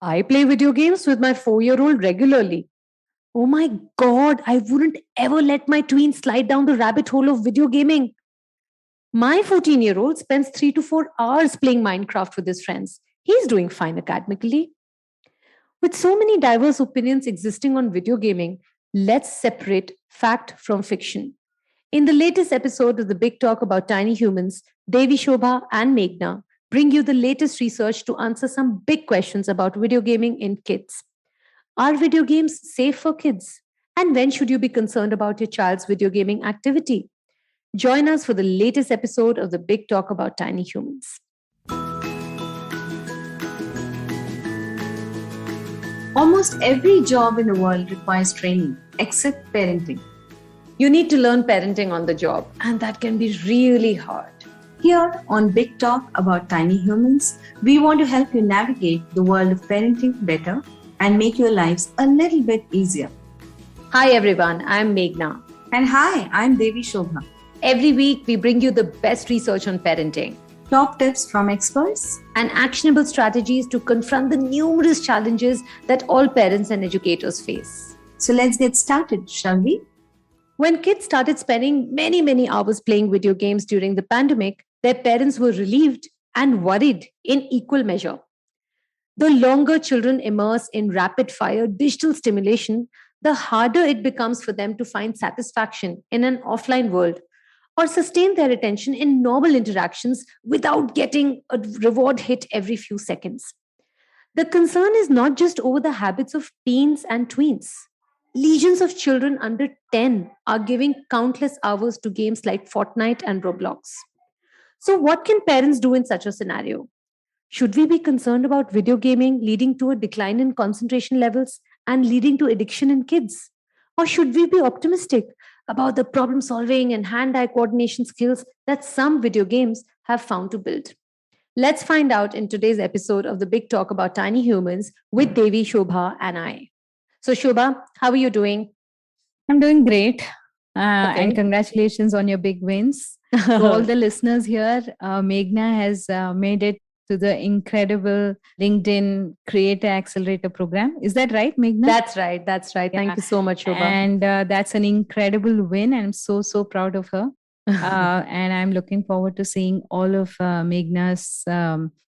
I play video games with my 4-year-old regularly. Oh my god, I wouldn't ever let my tween slide down the rabbit hole of video gaming. My 14-year-old spends 3 to 4 hours playing Minecraft with his friends. He's doing fine academically. With so many diverse opinions existing on video gaming, let's separate fact from fiction. In the latest episode of the Big Talk about tiny humans, Devi Shobha and Meghna bring you the latest research to answer some big questions about video gaming in kids. Are video games safe for kids? And when should you be concerned about your child's video gaming activity? Join us for the latest episode of the Big Talk about tiny humans. Almost every job in the world requires training, except parenting. You need to learn parenting on the job, and that can be really hard. Here on Big Talk about tiny humans, we want to help you navigate the world of parenting better and make your lives a little bit easier. Hi everyone, I'm Meghna. And hi, I'm Devi Shobha. Every week, we bring you the best research on parenting, top tips from experts, and actionable strategies to confront the numerous challenges that all parents and educators face. So let's get started, shall we? When kids started spending many hours playing video games during the pandemic, their parents were relieved and worried in equal measure. The longer children immerse in rapid-fire digital stimulation, the harder it becomes for them to find satisfaction in an offline world or sustain their attention in normal interactions without getting a reward hit every few seconds. The concern is not just over the habits of teens and tweens. Legions of children under 10 are giving countless hours to games like Fortnite and Roblox. So, what can parents do in such a scenario? Should we be concerned about video gaming leading to a decline in concentration levels and leading to addiction in kids? Or should we be optimistic about the problem solving and hand eye coordination skills that some video games have found to build? Let's find out in today's episode of the Big Talk about tiny humans with Devi, Shobha, and I. So, Shobha, how are you doing? I'm doing great. And congratulations on your big wins. To all the listeners here, Meghna has made it to the incredible LinkedIn Creator Accelerator program. Is that right, Meghna? That's right. Yeah. Thank you so much, Shobha. And that's an incredible win. I'm so proud of her. And I'm looking forward to seeing all of Meghna's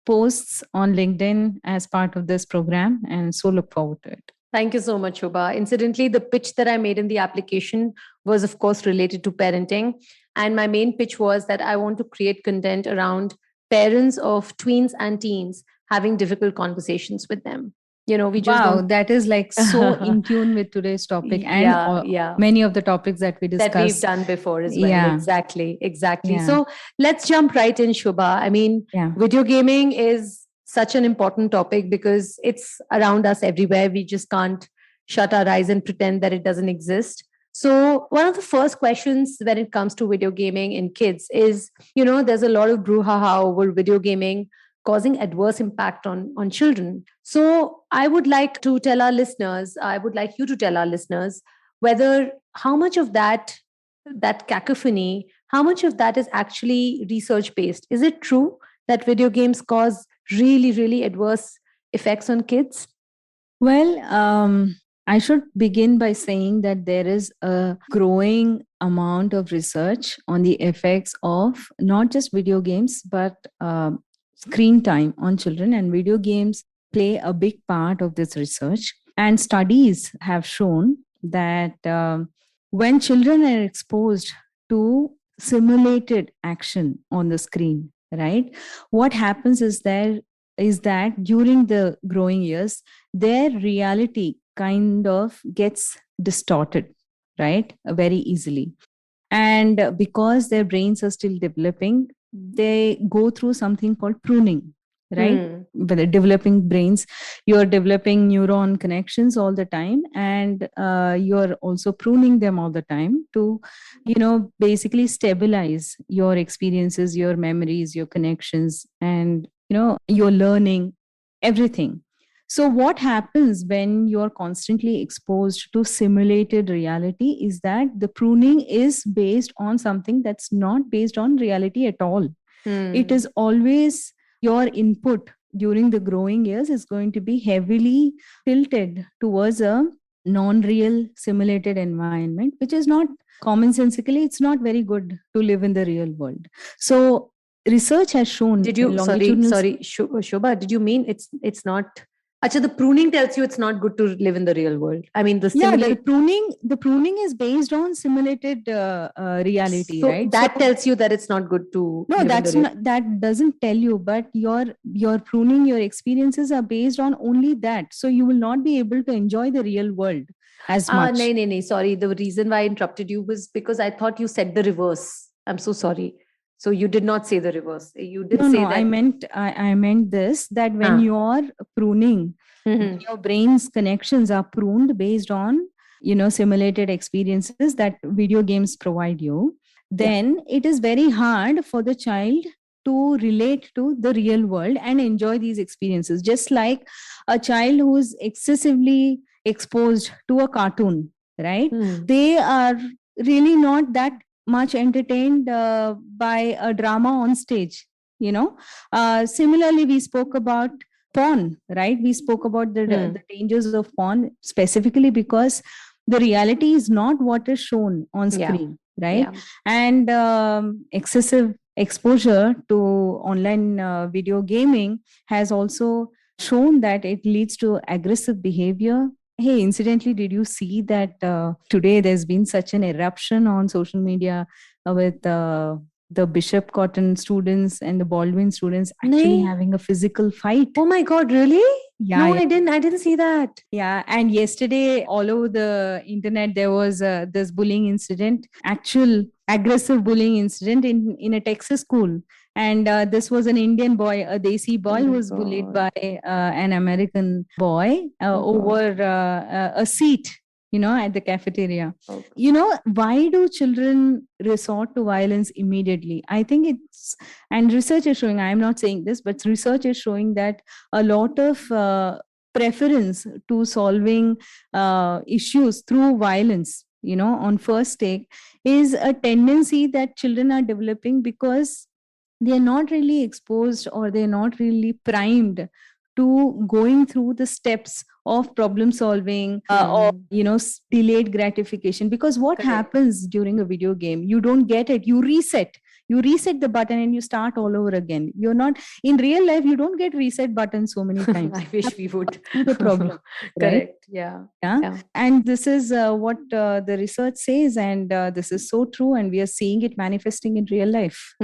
posts on LinkedIn as part of this program. And so look forward to it. Thank you so much, Shobha. Incidentally, the pitch that I made in the application was, of course, related to parenting. And my main pitch was that I want to create content around parents of tweens and teens having difficult conversations with them. You know, we just that is like so in tune with today's topic and many of the topics that we discussed. That we've done before as well. Yeah. Exactly. Yeah. So let's jump right in, Shobha. I mean, video gaming is such an important topic because it's around us everywhere. We just can't shut our eyes and pretend that it doesn't exist. So one of the first questions when it comes to video gaming in kids is, you know, there's a lot of brouhaha over video gaming causing adverse impact on children. So I would like you to tell our listeners whether how much of that cacophony, how much of that is actually research based? Is it true that video games cause really adverse effects on kids? Well, I should begin by saying that there is a growing amount of research on the effects of not just video games, but screen time on children, and video games play a big part of this research. And studies have shown that when children are exposed to simulated action on the screen, right, what happens is that during the growing years, their reality kind of gets distorted, right, very easily. And because their brains are still developing, they go through something called pruning, right? With the developing brains, you're developing neuron connections all the time, and you're also pruning them all the time to, basically stabilize your experiences, your memories, your connections, and, your learning, everything. So what happens when you're constantly exposed to simulated reality is that the pruning is based on something that's not based on reality at all. It is always your input during the growing years is going to be heavily tilted towards a non-real simulated environment, which is not commonsensically, it's not very good to live in the real world. So research has shown Did you, longitudinal. Shobha, did you mean it's not? Acha, the pruning tells you it's not good to live in the real world. I mean, The pruning is based on simulated reality, so right? that tells you that it's not good to. No, live in that's the real- not, that doesn't tell you, but your pruning, your experiences are based on only that. So you will not be able to enjoy the real world as much. No. Sorry. The reason why I interrupted you was because I thought you said the reverse. I'm so sorry. So you did not say the reverse. You did say that. I meant this, that when you're pruning, Mhm. your brain's connections are pruned based on, simulated experiences that video games provide you, then it is very hard for the child to relate to the real world and enjoy these experiences. Just like a child who is excessively exposed to a cartoon, right? They are really not that much entertained by a drama on stage. Similarly, we spoke about porn, right? We spoke about the dangers of porn specifically because the reality is not what is shown on screen, right? And excessive exposure to online video gaming has also shown that it leads to aggressive behavior. Hey, incidentally, did you see that today there's been such an eruption on social media with the Bishop Cotton students and the Baldwin students actually having a physical fight? Oh my God, really? Yeah, no, I didn't see that. Yeah, and yesterday all over the internet there was this bullying incident, actual aggressive bullying incident in a Texas school. And this was an Indian boy, a Desi boy, who was bullied by an American boy over a seat, at the cafeteria. Why do children resort to violence immediately? I think and research is showing, I'm not saying this, but research is showing that a lot of preference to solving issues through violence, on first take, is a tendency that children are developing because they're not really exposed or they're not really primed to going through the steps of problem solving or delayed gratification. Because what happens during a video game, you don't get it, you reset the button and you start all over again. You're not in real life, you don't get reset button so many times. I wish we would. The problem. Correct. Right? Yeah. And this is what the research says, and this is so true, and we are seeing it manifesting in real life.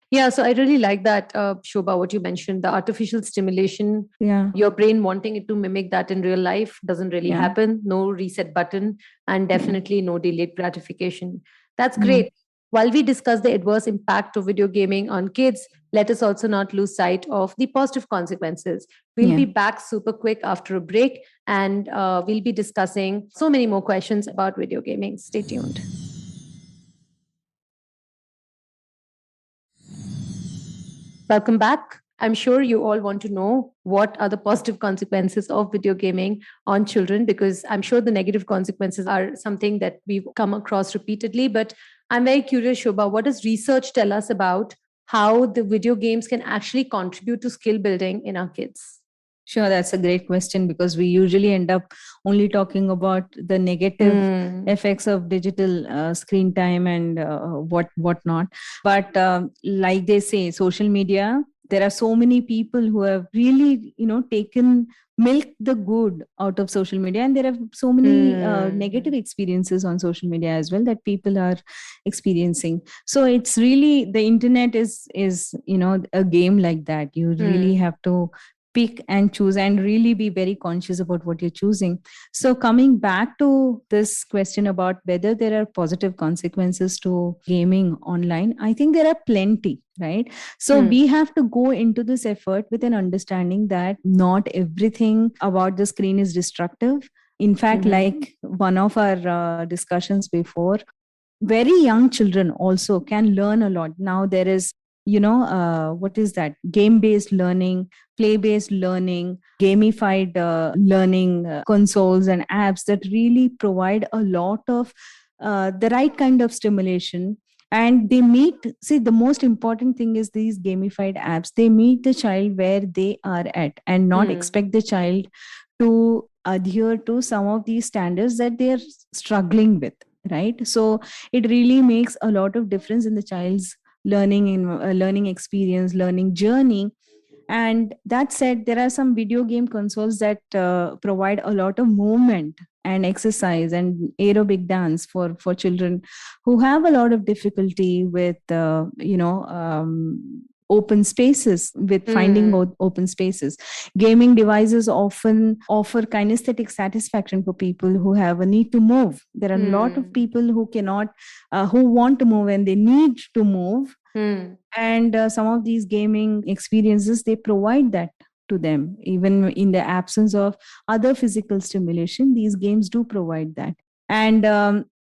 Yeah, so I really like that, Shobha, what you mentioned, the artificial stimulation, your brain wanting it to mimic that in real life doesn't really happen. No reset button, and definitely no delayed gratification. That's great. While we discuss the adverse impact of video gaming on kids, let us also not lose sight of the positive consequences. We'll be back super quick after a break, and we'll be discussing so many more questions about video gaming. Stay tuned. Welcome back. I'm sure you all want to know what are the positive consequences of video gaming on children, because I'm sure the negative consequences are something that we've come across repeatedly. But I'm very curious, Shobha, what does research tell us about how the video games can actually contribute to skill building in our kids? Sure, that's a great question, because we usually end up only talking about the negative effects of digital screen time and whatnot. But like they say, social media, there are so many people who have really, milked the good out of social media, and there are so many negative experiences on social media as well that people are experiencing. So it's really, the internet is a game like that. You really have to pick and choose and really be very conscious about what you're choosing. So coming back to this question about whether there are positive consequences to gaming online, I think there are plenty, right? So we have to go into this effort with an understanding that not everything about the screen is destructive. In fact, like one of our discussions before, very young children also can learn a lot. Now there is what is that? Game-based learning, play-based learning, gamified learning consoles and apps that really provide a lot of the right kind of stimulation And they meet, see, the most important thing is these gamified apps, they meet the child where they are at and not Hmm. expect the child to adhere to some of these standards that they are struggling with, right? So it really makes a lot of difference in the child's learning experience, learning journey. And that said, there are some video game consoles that provide a lot of movement and exercise and aerobic dance for children who have a lot of difficulty with open spaces, with finding Hmm. open spaces. Gaming devices often offer kinesthetic satisfaction for people who have a need to move. There are a lot of Hmm. people who cannot, who want to move and they need to move. Hmm. And some of these gaming experiences, they provide that to them. Even in the absence of other physical stimulation, these games do provide that. And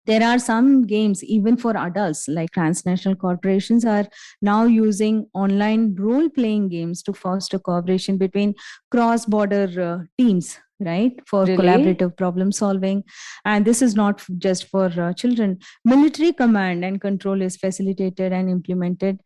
there are some games even for adults, like transnational corporations are now using online role playing games to foster cooperation between cross border teams, right, for Really? collaborative problem solving. And this is not just for children. Military command and control is facilitated and implemented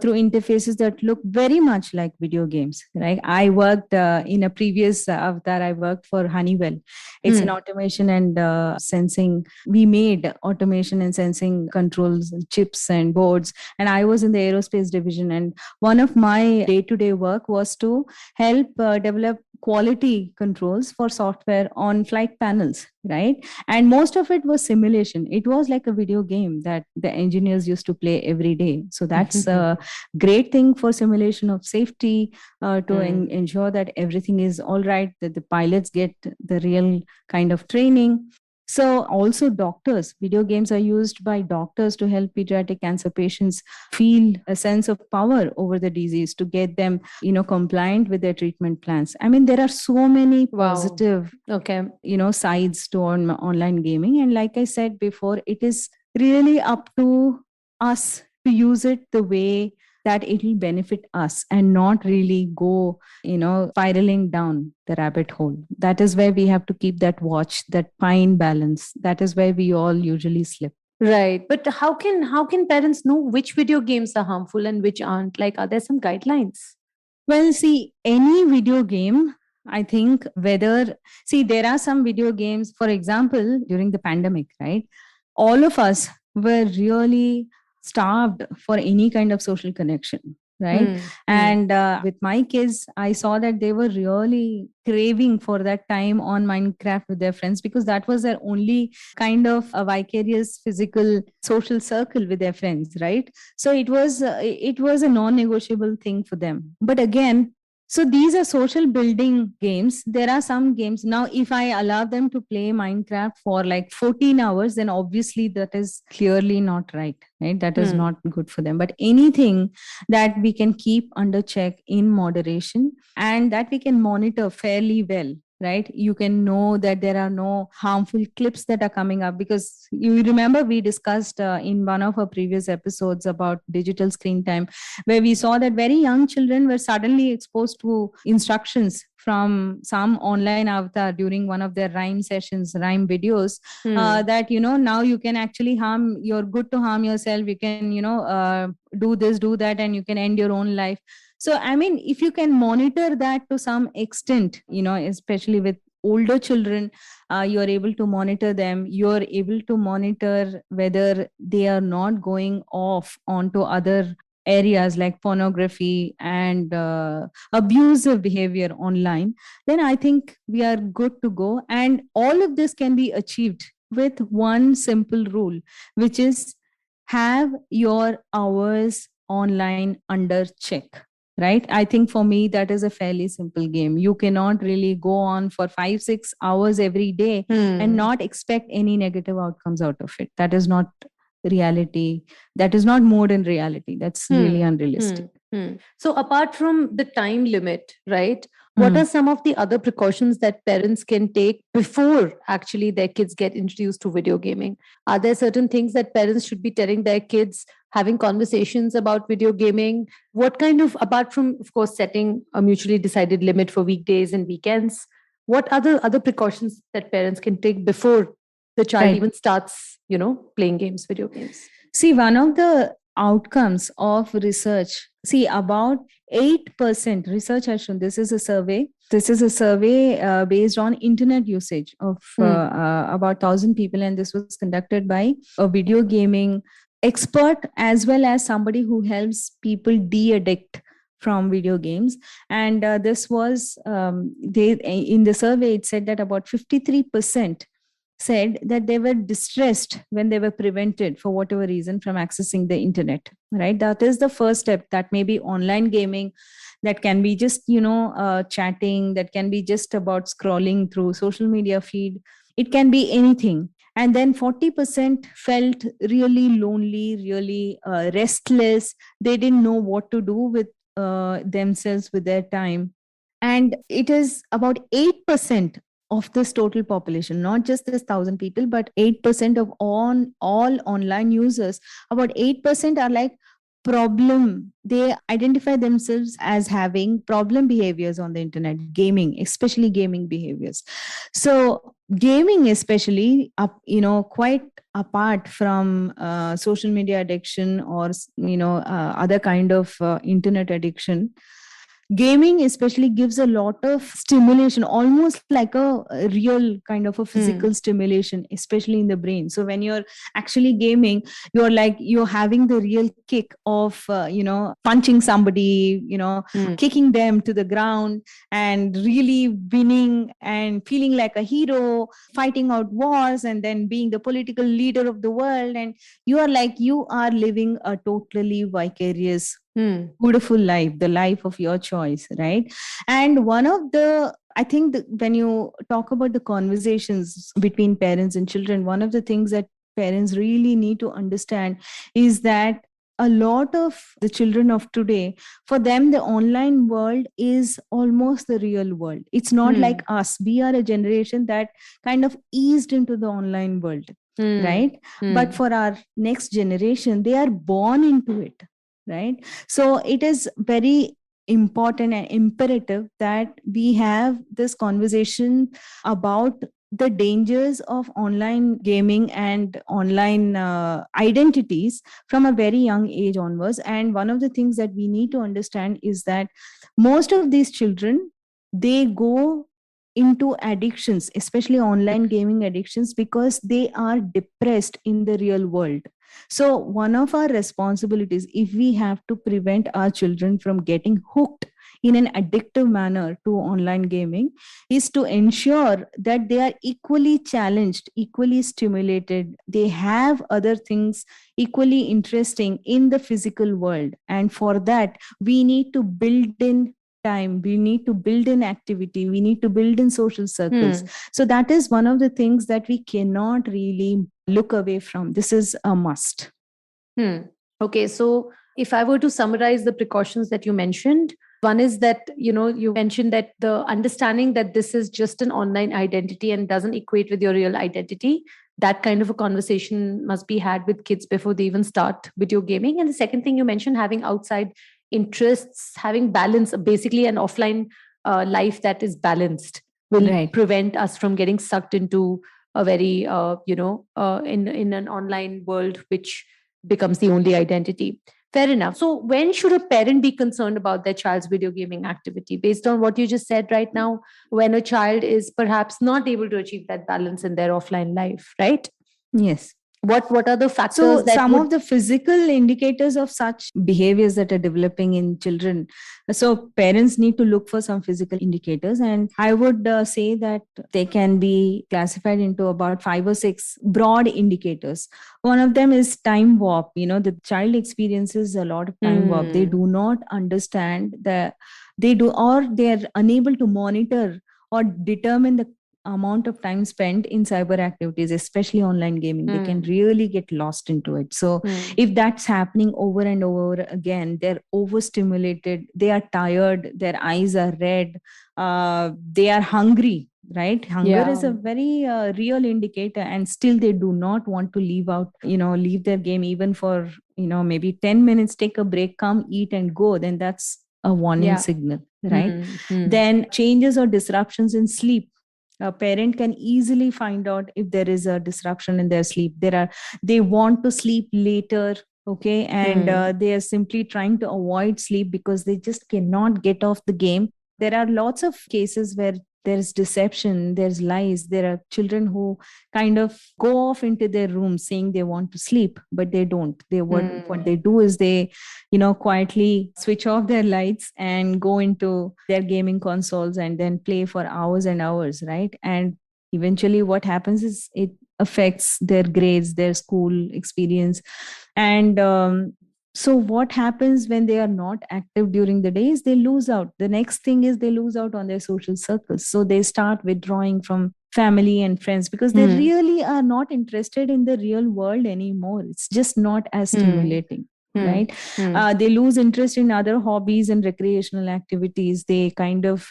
through interfaces that look very much like video games, right? I worked in a previous avatar, I worked for Honeywell. It's an Hmm. automation and sensing. We made automation and sensing controls, chips and boards. And I was in the aerospace division. And one of my day to day work was to help develop quality controls for software on flight panels, right? And most of it was simulation. It was like a video game that the engineers used to play every day. So that's a great thing for simulation of safety, to Hmm. ensure that everything is all right, that the pilots get the real kind of training. So also doctors, video games are used by doctors to help pediatric cancer patients feel a sense of power over the disease, to get them, compliant with their treatment plans. I mean, there are so many Wow. positive, Okay. sides to online gaming. And like I said before, it is really up to us to use it the way that it will benefit us, and not really go, spiraling down the rabbit hole. That is where we have to keep that watch, that fine balance. That is where we all usually slip. Right. But how can parents know which video games are harmful and which aren't? Like, are there some guidelines? Well, see, any video game, I think, whether, see, there are some video games, for example, during the pandemic, right? All of us were really starved for any kind of social connection, right? Hmm. Hmm. And with my kids, I saw that they were really craving for that time on Minecraft with their friends, because that was their only kind of a vicarious physical social circle with their friends, right? So it was a non-negotiable thing for them. But again, so these are social building games. There are some games now, if I allow them to play Minecraft for like 14 hours, then obviously that is clearly not right, right? That is Hmm. not good for them. But anything that we can keep under check in moderation, and that we can monitor fairly well, right? You can know that there are no harmful clips that are coming up, because you remember we discussed in one of our previous episodes about digital screen time, where we saw that very young children were suddenly exposed to instructions from some online avatar during one of their rhyme sessions, rhyme videos, Hmm. that, now you can actually harm, you're good to harm yourself, you can, do this, do that, and you can end your own life. So, I mean, if you can monitor that to some extent, especially with older children, you're able to monitor them, you're able to monitor whether they are not going off onto other areas like pornography and abusive behavior online, then I think we are good to go. And all of this can be achieved with one simple rule, which is have your hours online under check, right? I think for me that is a fairly simple game. You cannot really go on for 5 6 hours every day and Hmm. not expect any negative outcomes out of it. That is not reality. That is not modern reality. That's really Hmm. Hmm. unrealistic. Hmm. So, apart from the time limit, right? What are Hmm. some of the other precautions that parents can take before actually their kids get introduced to video gaming? Are there certain things that parents should be telling their kids, having conversations about video gaming? What kind of, apart from, of course, setting a mutually decided limit for weekdays and weekends, what other precautions that parents can take before the child Right. even starts, playing games, video games? See, one of the outcomes of research, see, about 8% research has shown, this is a survey. This is a survey based on internet usage of about 1,000 people, and this was conducted by a video gaming expert as well as somebody who helps people de-addict from video games. And this was they in the survey it said that about 53% said that they were distressed when they were prevented for whatever reason from accessing the internet. Right, that is the first step. That may be online gaming, that can be just chatting, that can be just about scrolling through social media feed, it can be anything. And then 40% felt really lonely, really restless. They didn't know what to do with themselves, with their time. And it is about 8% of this total population, not just this 1,000 people, but 8% of all online users. About 8% are like problem. They identify themselves as having problem behaviors on the internet, gaming, especially gaming behaviors. So gaming, especially, quite apart from social media addiction or other kind of internet addiction, gaming especially gives a lot of stimulation, almost like a real kind of a physical stimulation, especially in the brain. So when you're actually gaming, you're having the real kick of punching somebody, kicking them to the ground and really winning and feeling like a hero, fighting out wars and then being the political leader of the world. And you are living a totally vicarious beautiful life, the life of your choice, right? And one of the, I think when you talk about the conversations between parents and children, one of the things that parents really need to understand is that a lot of the children of today, for them, the online world is almost the real world. It's not like us. We are a generation that kind of eased into the online world, right? But for our next generation, they are born into it, right? So it is very important and imperative that we have this conversation about the dangers of online gaming and online identities from a very young age onwards. And one of the things that we need to understand is that most of these children, they go into addictions, especially online gaming addictions, because they are depressed in the real world. So one of our responsibilities, if we have to prevent our children from getting hooked in an addictive manner to online gaming, is to ensure that they are equally challenged, equally stimulated. They have other things equally interesting in the physical world. And for that, we need to build in time, we need to build in activity, we need to build in social circles. So that is one of the things that we cannot really look away from. This is a must. Okay, so if I were to summarize the precautions that you mentioned, one is that, you mentioned that the understanding that this is just an online identity and doesn't equate with your real identity, that kind of a conversation must be had with kids before they even start video gaming. And the second thing you mentioned, having outside interests, having balance, basically an offline life that is balanced, will prevent us from getting sucked into a very, in an online world, which becomes the only identity. Fair enough. So when should a parent be concerned about their child's video gaming activity? Based on what you just said right now, when a child is perhaps not able to achieve that balance in their offline life, right? Yes. What are the factors? So some of the physical indicators of such behaviors that are developing in children. So parents need to look for some physical indicators, and I would say that they can be classified into about 5 or 6 broad indicators. One of them is time warp. The child experiences a lot of time warp. They do not understand or they're unable to monitor or determine the amount of time spent in cyber activities, especially online gaming. They can really get lost into it. So if that's happening over and over again, they're overstimulated, they are tired, their eyes are red, they are hungry, right? Hunger is a very real indicator, and still they do not want to leave their game even for maybe 10 minutes, take a break, come eat and go. Then that's a warning signal, right? Then changes or disruptions in sleep. A parent can easily find out if there is a disruption in their sleep. They want to sleep later, okay, and they are simply trying to avoid sleep because they just cannot get off the game. There are lots of cases where there's deception, there's lies. There are children who kind of go off into their room saying they want to sleep, but they don't. What they do is they, quietly switch off their lights and go into their gaming consoles and then play for hours and hours, right? And eventually what happens is it affects their grades, their school experience. And so what happens when they are not active during the day is they lose out. The next thing is they lose out on their social circles. So they start withdrawing from family and friends because they really are not interested in the real world anymore. It's just not as stimulating, right? They lose interest in other hobbies and recreational activities. They kind of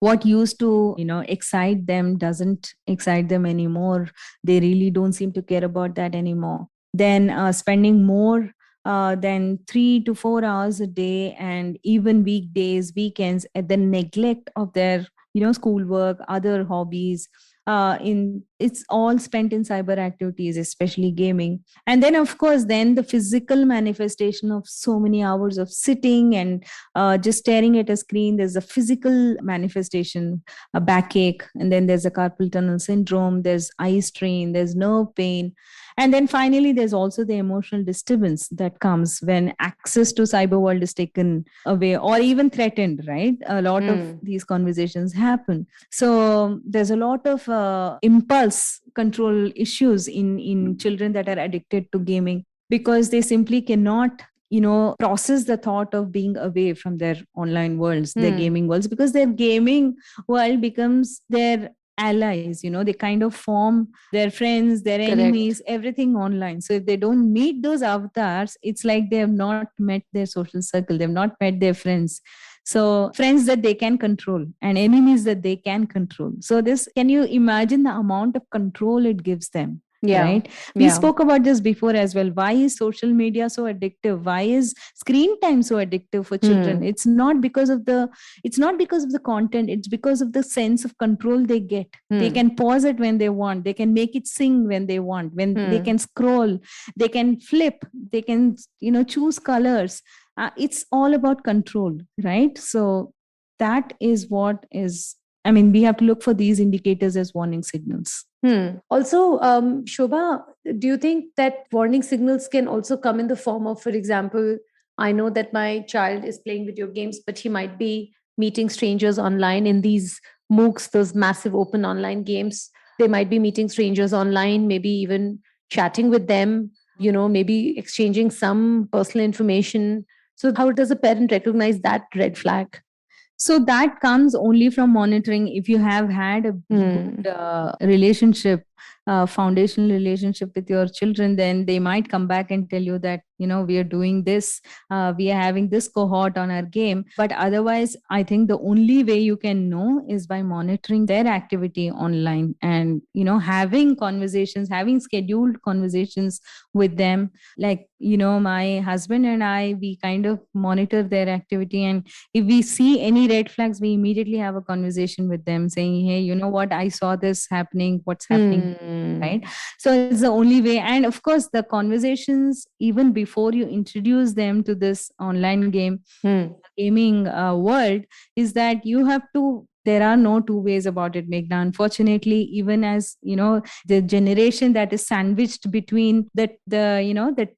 what used to excite them doesn't excite them anymore. They really don't seem to care about that anymore. Then spending more than 3 to 4 hours a day, and even weekdays, weekends, at the neglect of their schoolwork, other hobbies. In It's all spent in cyber activities, especially gaming. And then of course then the physical manifestation of so many hours of sitting and just staring at a screen. There's a physical manifestation, a backache, and then there's a carpal tunnel syndrome, there's eye strain, there's nerve pain. And then finally, there's also the emotional disturbance that comes when access to cyber world is taken away or even threatened, right? A lot of these conversations happen. So there's a lot of impulse control issues in children that are addicted to gaming because they simply cannot process the thought of being away from their online worlds, their gaming worlds, because their gaming world becomes their allies. They kind of form their friends, their enemies, everything online. So if they don't meet those avatars, it's like they have not met their social circle, they've not met their friends. So friends that they can control and enemies that they can control. So this, can you imagine the amount of control it gives them? Right? We spoke about this before as well. Why is social media so addictive? Why is screen time so addictive for children? It's not because of the content. It's because of the sense of control they get. They can pause it when they want. They can make it sing when they want. When they can scroll, they can flip, they can choose colors. It's all about control, right? So that is what is, we have to look for these indicators as warning signals. Also, Shobha, do you think that warning signals can also come in the form of, for example, I know that my child is playing video games, but he might be meeting strangers online in these MOOCs, those massive open online games. They might be meeting strangers online, maybe even chatting with them, maybe exchanging some personal information. So how does a parent recognize that red flag? So that comes only from monitoring. If you have had a good relationship, foundational relationship with your children, then they might come back and tell you that, we are doing this, we are having this cohort on our game. But otherwise, I think the only way you can know is by monitoring their activity online and, having conversations, having scheduled conversations with them. Like, my husband and I, we kind of monitor their activity. And if we see any red flags, we immediately have a conversation with them saying, hey, you know what, I saw this happening, what's happening, right? So it's the only way. And of course, the conversations, even before you introduce them to this online gaming world, is that you have to, there are no two ways about it, Meghna. Unfortunately, even as the generation that is sandwiched between the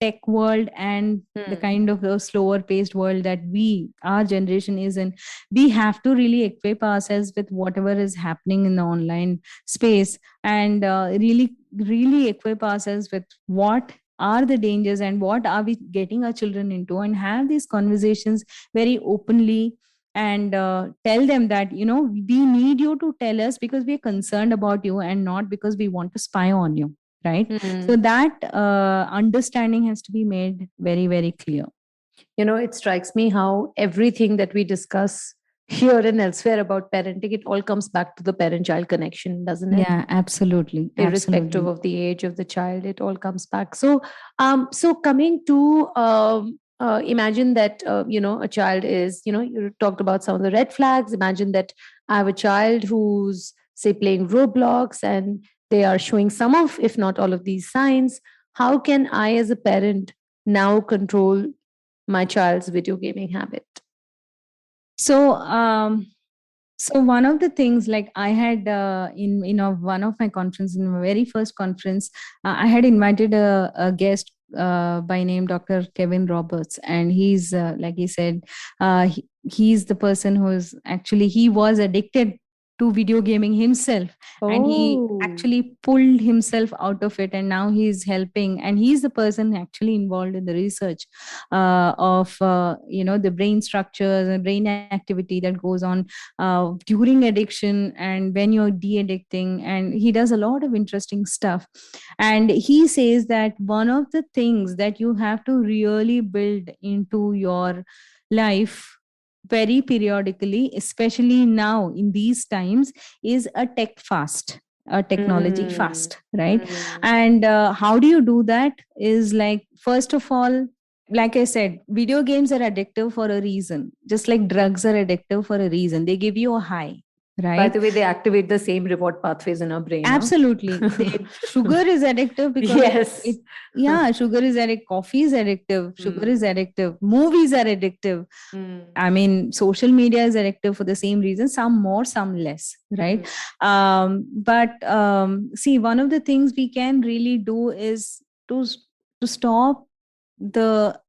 tech world and the kind of the slower paced world that our generation is in, we have to really equip ourselves with whatever is happening in the online space and really equip ourselves with what are the dangers and what are we getting our children into, and have these conversations very openly and tell them that we need you to tell us because we're concerned about you and not because we want to spy on you, right? So that understanding has to be made very, very clear. It strikes me how everything that we discuss here and elsewhere about parenting, it all comes back to the parent-child connection, doesn't it? Yeah, absolutely. Irrespective of the age of the child, it all comes back. So, coming to imagine that a child is, you talked about some of the red flags. Imagine that I have a child who's say, playing Roblox, and they are showing some of, if not all of these signs, how can I, as a parent, now control my child's video gaming habit? So, so one of the things, like I had in one of my conference, in my very first conference, I had invited a guest by name Dr. Kevin Roberts, and he's like he said, he's the person who's actually, he was addicted to video gaming himself, and he Oh. actually pulled himself out of it, and now he's helping, and he's the person actually involved in the research of the brain structures and brain activity that goes on during addiction and when you're de-addicting, and he does a lot of interesting stuff. And he says that one of the things that you have to really build into your life very periodically, especially now in these times, is a tech fast, a technology fast, right? And how do you do that is, like, first of all, like I said, video games are addictive for a reason, just like drugs are addictive for a reason. They give you a high, right? By the way, they activate the same reward pathways in our brain. Absolutely. Sugar is addictive because yes. Sugar is addictive. Coffee is addictive. Sugar is addictive. Movies are addictive. I mean, social media is addictive for the same reason, some more, some less, right? But see, one of the things we can really do is to stop the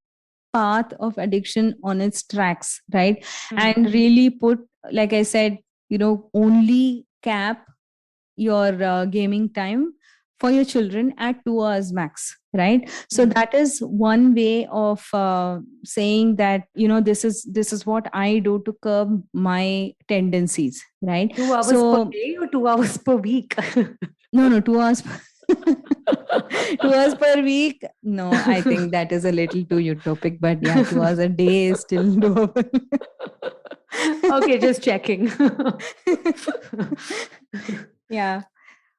path of addiction on its tracks, right? And really put, like I said, only cap your gaming time for your children at 2 hours max, right? So that is one way of saying that, this is what I do to curb my tendencies, right? 2 hours per day or 2 hours per week? No, 2 hours 2 hours per week. No, I think that is a little too utopic, but yeah, 2 hours a day is still doable. Okay, just checking. Yeah.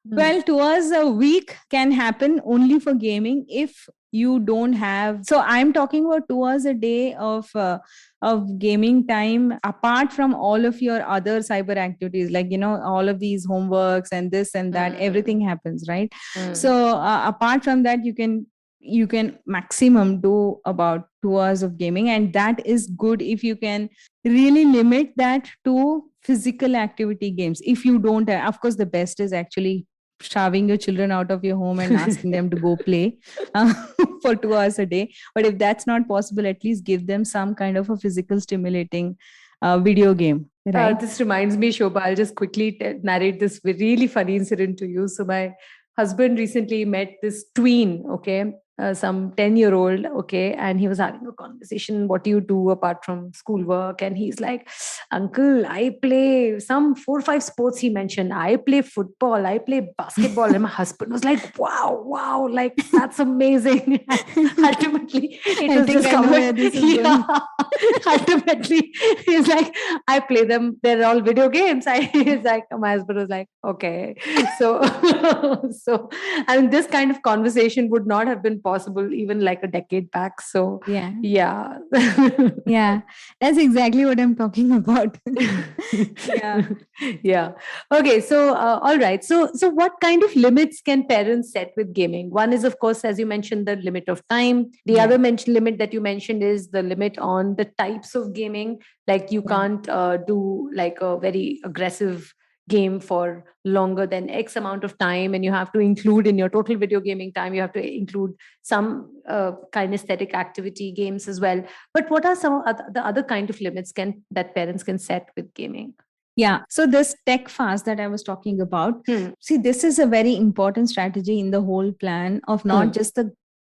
Well, 2 hours a week can happen only for gaming if you don't have. So I'm talking about 2 hours a day of gaming time, apart from all of your other cyber activities, like all of these homeworks and this and that. Everything happens, right? So apart from that, you can maximum do about 2 hours of gaming, and that is good if you can really limit that to physical activity games. If you don't have, of course, the best is actually shoving your children out of your home and asking them to go play for 2 hours a day. But if that's not possible, at least give them some kind of a physical stimulating video game, right? This reminds me, Shobha, I'll just quickly narrate this really funny incident to you. So my husband recently met this tween, okay, some 10-year-old, okay, and he was having a conversation, what do you do apart from schoolwork? And he's like, uncle, I play some 4 or 5 sports. He mentioned, I play football, I play basketball. And my husband was like, wow, like that's amazing. Ultimately, it was discovered. Ultimately, he's like, I play them, they're all video games. He's like, my husband was like, okay. So I mean, this kind of conversation would not have been possible even like a decade back. So yeah. Yeah, that's exactly what I'm talking about. Yeah. Okay, so all right, so what kind of limits can parents set with gaming? One is, of course, as you mentioned, the limit of time. The other limit that you mentioned is the limit on the types of gaming, like you can't do like a very aggressive game for longer than X amount of time, and you have to include in your total video gaming time, you have to include some kinesthetic activity games as well. But what are some of the other kind of limits that parents can set with gaming? Yeah. So this tech fast that I was talking about, see, this is a very important strategy in the whole plan of not just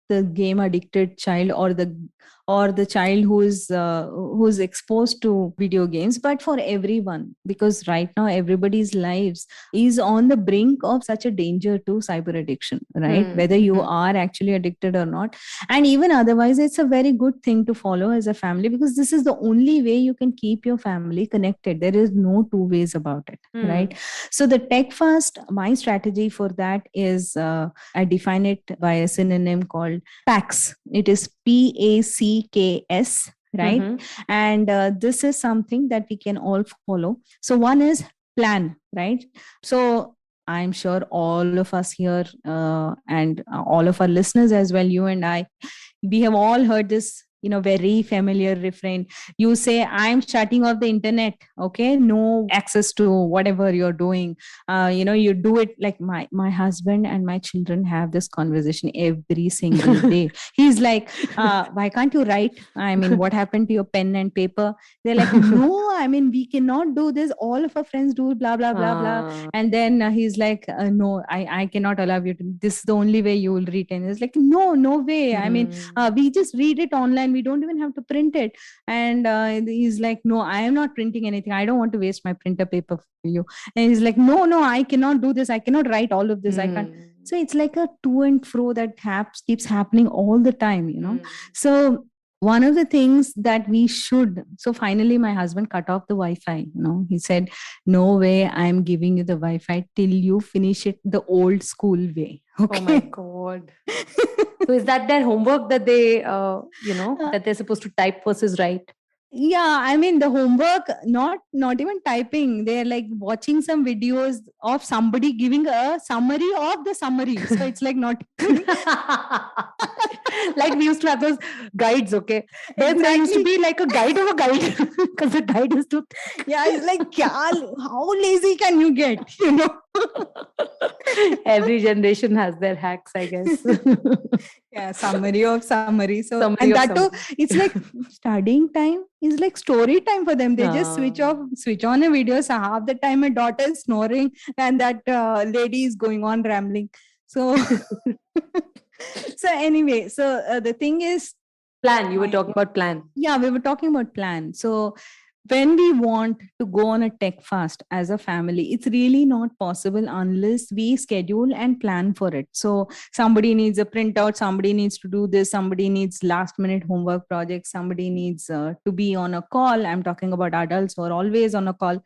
the game addicted child or the child who's exposed to video games, but for everyone, because right now everybody's lives is on the brink of such a danger to cyber addiction, right? Whether you are actually addicted or not, and even otherwise, it's a very good thing to follow as a family, because this is the only way you can keep your family connected. There is no two ways about it, right? So the tech fast, my strategy for that is I define it by a synonym called PACS. It is PACKS, right? And this is something that we can all follow. So one is plan, right? So I'm sure all of us here and all of our listeners as well, you and I, we have all heard this, very familiar refrain. You say, I'm shutting off the internet, okay, no access to whatever you're doing. You do it. Like my husband and my children have this conversation every single day. He's like, why can't you write? I mean, what happened to your pen and paper? They're like, no, I mean, we cannot do this, all of our friends do, blah blah blah blah. And then he's like, no, I cannot allow you to, this is the only way you will retain. It's like, no way. I mean, we just read it online, we don't even have to print it. And he's like, no, I am not printing anything, I don't want to waste my printer paper for you. And he's like, no, I cannot do this, I cannot write all of this, I can't. So it's like a to and fro that keeps happening all the time. So one of the things that we should, so finally my husband cut off the Wi-Fi. He said, no way, I'm giving you the Wi-Fi till you finish it the old school way. Okay. Oh my God. So is that their homework that they, that they're supposed to type versus write? Yeah, I mean the homework, not even typing. They're like watching some videos of somebody giving a summary of the summary. So it's like not like we used to have those guides, okay? But there used to be like a guide of a guide because the guide is too. Yeah, it's like, how lazy can you get? Every generation has their hacks, I guess. Yeah, summary of summary. So Summary and of that too, summary. it's like studying time is like story time for them. They just switch on a video. So half the time my daughter is snoring and that lady is going on rambling. So so anyway, so the thing is, plan. You were talking about plan. Yeah, we were talking about plan. So when we want to go on a tech fast as a family, it's really not possible unless we schedule and plan for it. So somebody needs a printout, somebody needs to do this, somebody needs last minute homework projects, somebody needs to be on a call. I'm talking about adults who are always on a call.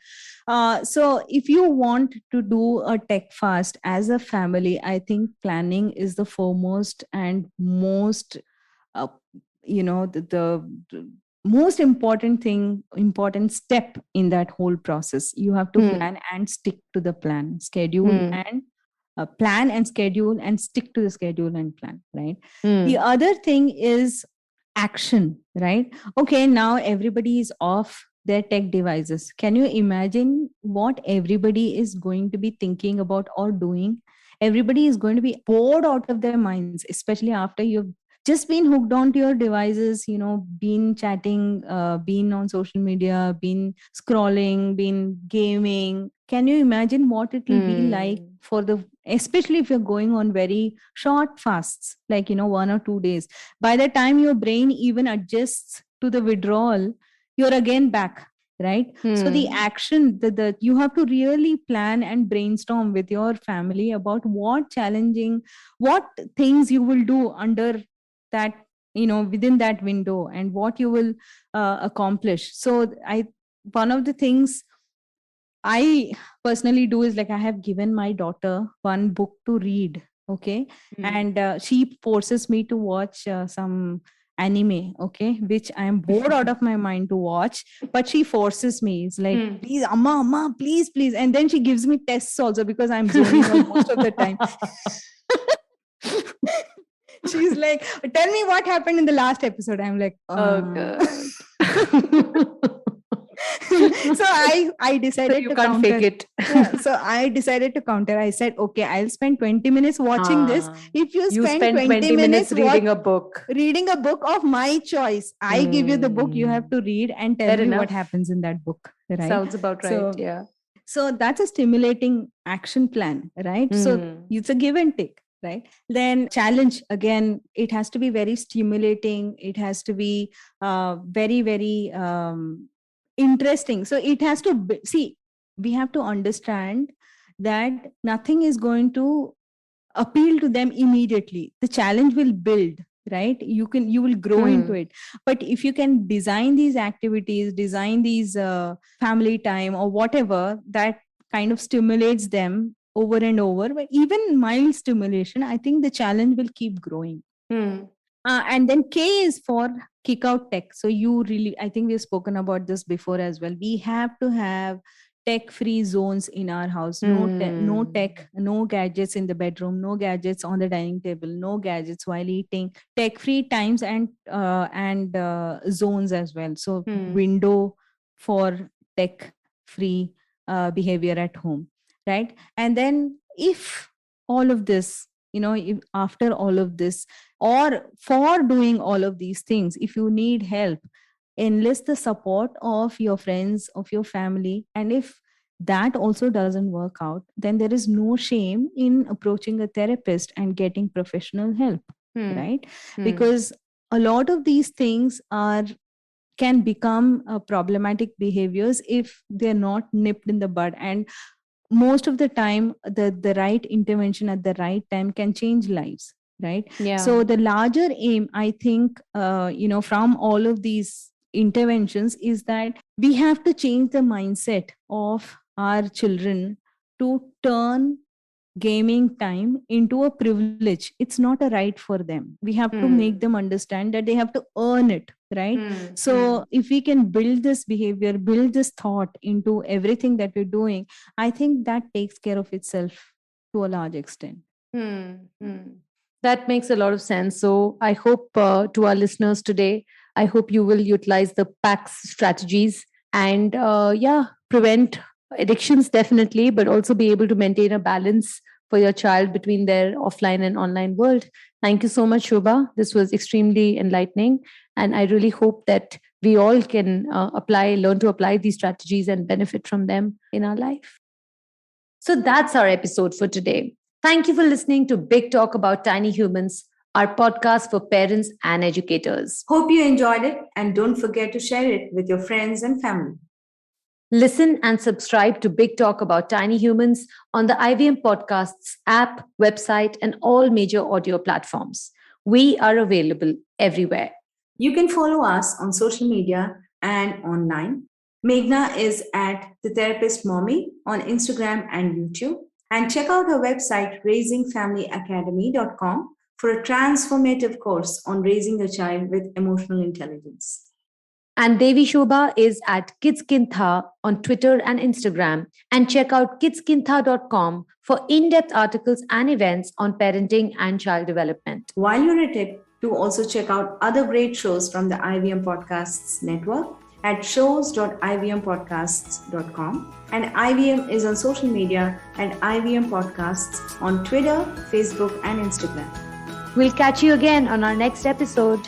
So if you want to do a tech fast as a family, I think planning is the foremost and most, the most important step in that whole process. You have to plan and stick to the plan, schedule and plan and schedule and stick to the schedule and plan, right? The other thing is action, right? Okay, now everybody is off their tech devices. Can you imagine what everybody is going to be thinking about or doing? Everybody is going to be bored out of their minds, especially after you've just been hooked onto your devices, been chatting, been on social media, been scrolling, been gaming. Can you imagine what it will be like especially if you're going on very short fasts, like, 1 or 2 days. By the time your brain even adjusts to the withdrawal, you're again back, right? So the action, the you have to really plan and brainstorm with your family about what things you will do under that, within that window, and what you will accomplish. So one of the things I personally do is, like, I have given my daughter one book to read, okay? And she forces me to watch some anime, okay, which I am bored out of my mind to watch, but she forces me. It's like, please, amma, please, and then she gives me tests also because I'm zoning out most of the time. She's like, tell me what happened in the last episode. I'm like, oh God. So I decided you to can't counter. fake it. Yeah, so I decided to counter. I said, okay, I'll spend 20 minutes watching this. If you spend 20 minutes reading a book of my choice, I give you the book, you have to read and tell me what happens in that book, right? Sounds about right. Yeah. So that's a stimulating action plan, right? So it's a give and take, right? Then challenge, again, it has to be very stimulating. It has to be very, very interesting. So it has to see, we have to understand that nothing is going to appeal to them immediately. The challenge will build, right? You will grow into it. But if you can design these activities, design these family time or whatever that kind of stimulates them over and over, but even mild stimulation, I think the challenge will keep growing. And then K is for kick out tech. So I think we've spoken about this before as well. We have to have tech-free zones in our house. No tech, no gadgets in the bedroom, no gadgets on the dining table, no gadgets while eating. Tech-free times and zones as well. So window for tech-free behavior at home, right? And then if all of this, if after all of this, or for doing all of these things, if you need help, enlist the support of your friends, of your family. And if that also doesn't work out, then there is no shame in approaching a therapist and getting professional help, right? Because a lot of these things can become problematic behaviors if they're not nipped in the bud. And most of the time, the right intervention at the right time can change lives, right? Yeah. So the larger aim, I think, from all of these interventions is that we have to change the mindset of our children to turn gaming time into a privilege. It's not a right for them. We have to make them understand that they have to earn it, right? So if we can build this behavior, build this thought into everything that we're doing, I think that takes care of itself to a large extent. That makes a lot of sense. So I hope to our listeners today, I hope you will utilize the PAX strategies and prevent addictions definitely, but also be able to maintain a balance for your child between their offline and online world. Thank you so much, Shobha. This was extremely enlightening. And I really hope that we all can learn to apply these strategies and benefit from them in our life. So that's our episode for today. Thank you for listening to Big Talk About Tiny Humans, our podcast for parents and educators. Hope you enjoyed it, and don't forget to share it with your friends and family. Listen and subscribe to Big Talk About Tiny Humans on the IVM Podcasts app, website, and all major audio platforms. We are available everywhere. You can follow us on social media and online. Meghna is at The Therapist Mommy on Instagram and YouTube. And check out her website, raisingfamilyacademy.com, for a transformative course on raising a child with emotional intelligence. And Devi Shobha is at Kidskintha on Twitter and Instagram. And check out kidskintha.com for in-depth articles and events on parenting and child development. While you're at it, do also check out other great shows from the IVM Podcasts network at shows.ivmpodcasts.com. And IVM is on social media at IVM Podcasts on Twitter, Facebook, and Instagram. We'll catch you again on our next episode.